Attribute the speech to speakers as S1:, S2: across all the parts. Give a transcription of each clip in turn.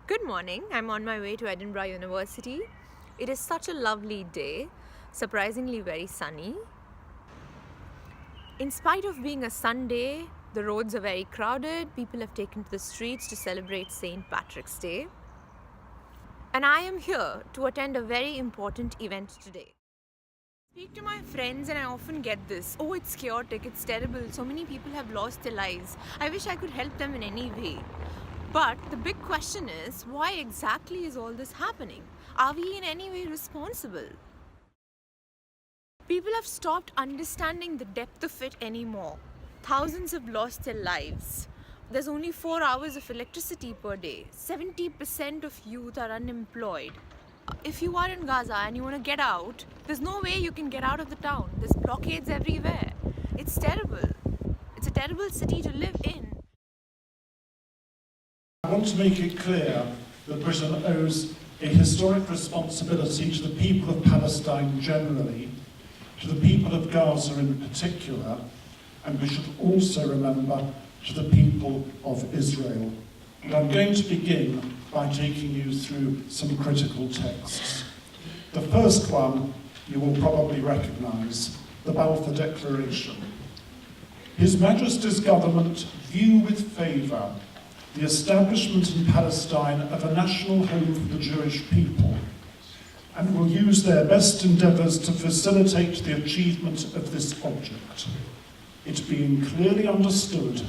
S1: Good morning. I'm on my way to Edinburgh University. It is such a lovely day, surprisingly very sunny. In spite of being a Sunday, the roads are very crowded. People have taken to the streets to celebrate St. Patrick's Day. And I am here to attend a very important event today. I speak to my friends and I often get this, oh, it's chaotic, it's terrible, so many people have lost their lives. I wish I could help them in any way. But the big question is, why exactly is all this happening? Are we in any way responsible? People have stopped understanding the depth of it anymore. Thousands have lost their lives. There's only 4 hours of electricity per day. 70% of youth are unemployed. If you are in Gaza and you want to get out, there's no way you can get out of the town. There's blockades everywhere. It's terrible. It's a terrible city to live in.
S2: I want to make it clear that Britain owes a historic responsibility to the people of Palestine generally, to the people of Gaza in particular, and we should also remember to the people of Israel. And I'm going to begin by taking you through some critical texts. The first one you will probably recognise, the Balfour Declaration. His Majesty's government view with favour the establishment in Palestine of a national home for the Jewish people, and will use their best endeavours to facilitate the achievement of this object, it being clearly understood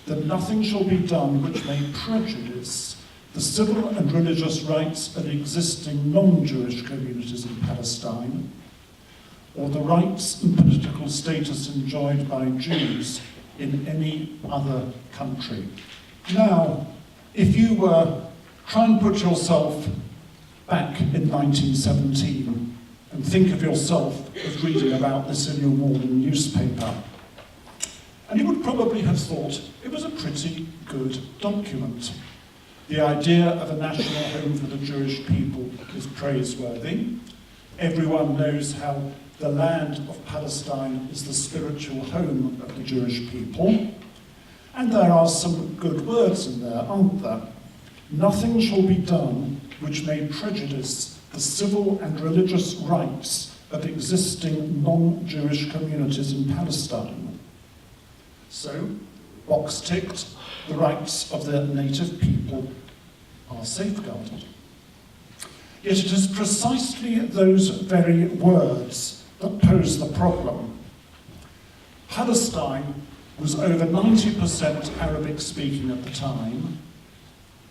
S2: that nothing shall be done which may prejudice the civil and religious rights of existing non-Jewish communities in Palestine, or the rights and political status enjoyed by Jews in any other country. Now, if you try and put yourself back in 1917 and think of yourself as reading about this in your morning newspaper, and you would probably have thought it was a pretty good document. The idea of a national home for the Jewish people is praiseworthy. Everyone knows how the land of Palestine is the spiritual home of the Jewish people. And there are some good words in there, aren't there? Nothing shall be done which may prejudice the civil and religious rights of existing non-Jewish communities in Palestine. So, box ticked, the rights of their native people are safeguarded. Yet it is precisely those very words that pose the problem. Palestine was over 90% Arabic speaking at the time,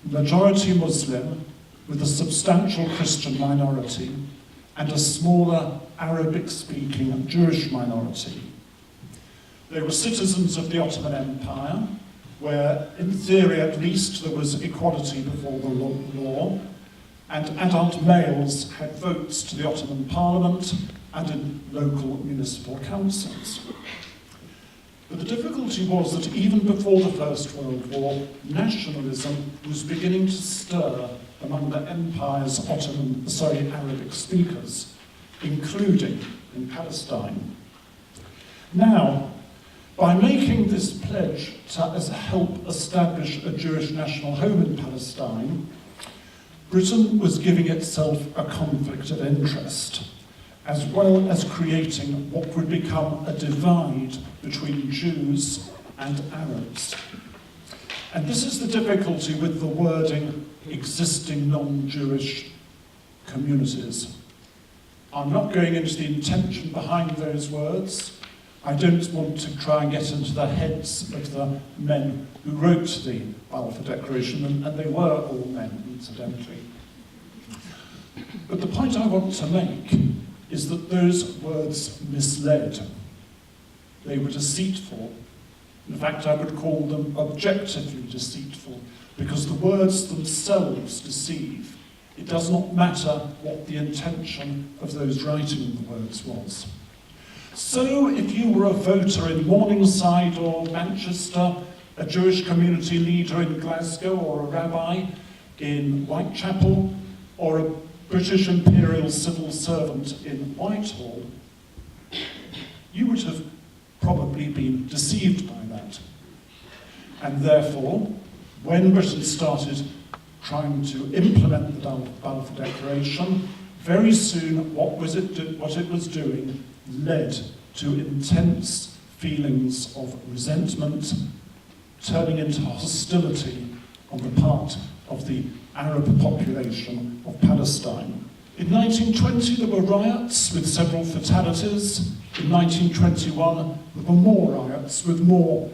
S2: majority Muslim, with a substantial Christian minority, and a smaller Arabic speaking Jewish minority. They were citizens of the Ottoman Empire, where in theory at least there was equality before the law, and adult males had votes to the Ottoman Parliament and in local municipal councils. But the difficulty was that even before the First World War, nationalism was beginning to stir among the empire's Arabic speakers, including in Palestine. Now, by making this pledge to help establish a Jewish national home in Palestine, Britain was giving itself a conflict of interest, as well as creating what would become a divide between Jews and Arabs. And this is the difficulty with the wording existing non-Jewish communities. I'm not going into the intention behind those words. I don't want to try and get into the heads of the men who wrote the Balfour Declaration, and they were all men, incidentally. But the point I want to make is that those words misled. They were deceitful. In fact, I would call them objectively deceitful, because the words themselves deceive. It does not matter what the intention of those writing the words was. So, if you were a voter in Morningside or Manchester, a Jewish community leader in Glasgow, or a rabbi in Whitechapel, or a British Imperial civil servant in Whitehall, you would have probably been deceived by that. And therefore, when Britain started trying to implement the Balfour Declaration. Very soon, what it was doing led to intense feelings of resentment, turning into hostility on the part of the Arab population of Palestine. In 1920, there were riots with several fatalities. In 1921, there were more riots with more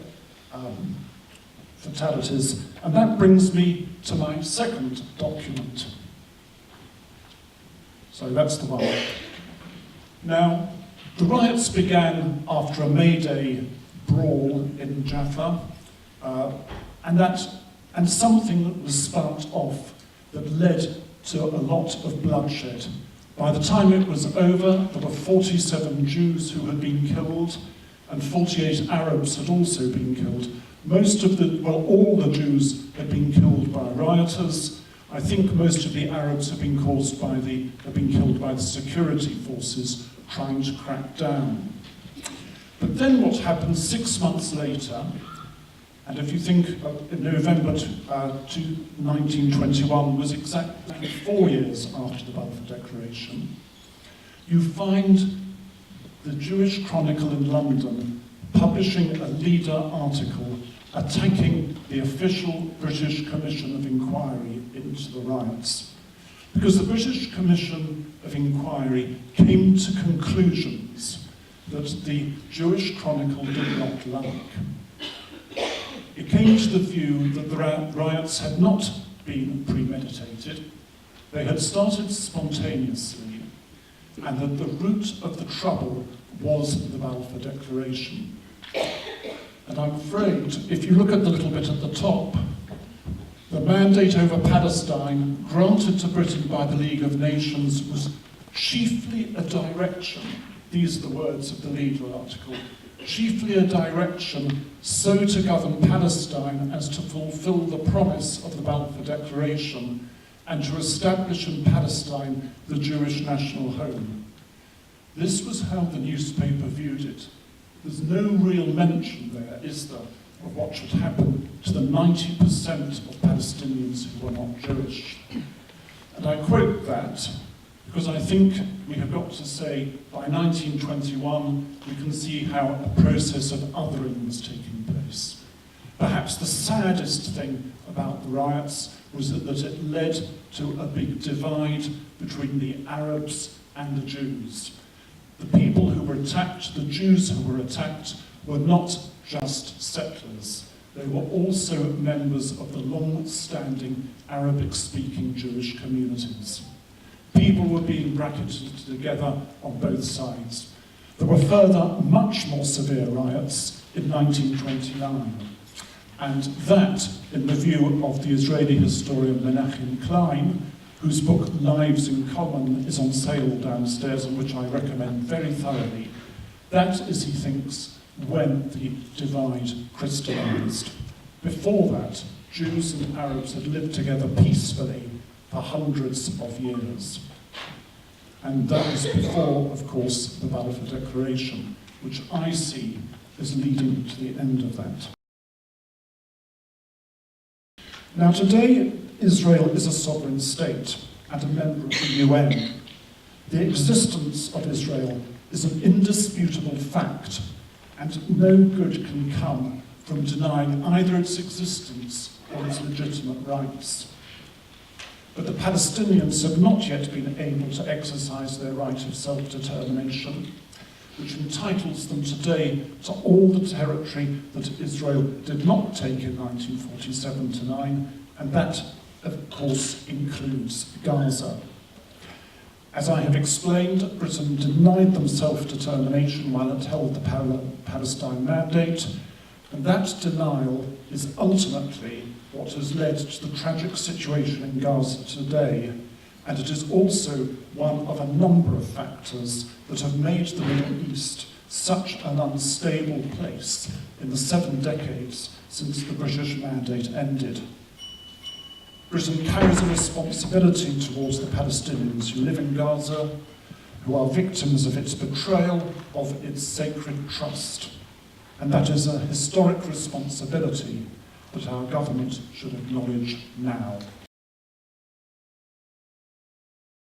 S2: fatalities. And that brings me to my second document. So that's the one. Now, the riots began after a May Day brawl in Jaffa, and something that was sparked off that led to a lot of bloodshed. By the time it was over, there were 47 Jews who had been killed, and 48 Arabs had also been killed. All the Jews had been killed by rioters. I think most of the Arabs have been killed by the security forces trying to crack down. But then what happened 6 months later, and if you think in November 1921 was exactly 4 years after the Balfour Declaration, you find the Jewish Chronicle in London publishing a leader article attacking the official British Commission of Inquiry into the riots. Because the British Commission of Inquiry came to conclusions that the Jewish Chronicle did not like. It came to the view that the riots had not been premeditated, they had started spontaneously, and that the root of the trouble was the Balfour Declaration. And I'm afraid, if you look at the little bit at the top, the mandate over Palestine granted to Britain by the League of Nations was chiefly a direction, these are the words of the leader article, chiefly a direction so to govern Palestine as to fulfill the promise of the Balfour Declaration and to establish in Palestine the Jewish national home. This was how the newspaper viewed it. There's no real mention there, is there, of what should happen to the 90% of Palestinians who were not Jewish. And I quote that because I think we have got to say by 1921 we can see how a process of othering was taking place. Perhaps the saddest thing about the riots was that it led to a big divide between the Arabs and the Jews. The people who were attacked, the Jews who were attacked, were not just settlers. They were also members of the long-standing Arabic-speaking Jewish communities. People were being bracketed together on both sides. There were further, much more severe riots in 1929. And that, in the view of the Israeli historian Menachem Klein, whose book Lives in Common is on sale downstairs and which I recommend very thoroughly, that is, he thinks, when the divide crystallized. Before that, Jews and Arabs had lived together peacefully for hundreds of years. And that was before, of course, the Balfour Declaration, which I see as leading to the end of that. Now today, Israel is a sovereign state and a member of the UN. The existence of Israel is an indisputable fact, and no good can come from denying either its existence or its legitimate rights. But the Palestinians have not yet been able to exercise their right of self-determination, which entitles them today to all the territory that Israel did not take in 1947-9, and that, of course, includes Gaza. As I have explained, Britain denied them self-determination while it held the Palestine Mandate, and that denial is ultimately what has led to the tragic situation in Gaza today, and it is also one of a number of factors that have made the Middle East such an unstable place in the 7 decades since the British Mandate ended. Britain carries a responsibility towards the Palestinians who live in Gaza, who are victims of its betrayal of its sacred trust. And that is a historic responsibility that our government should acknowledge now.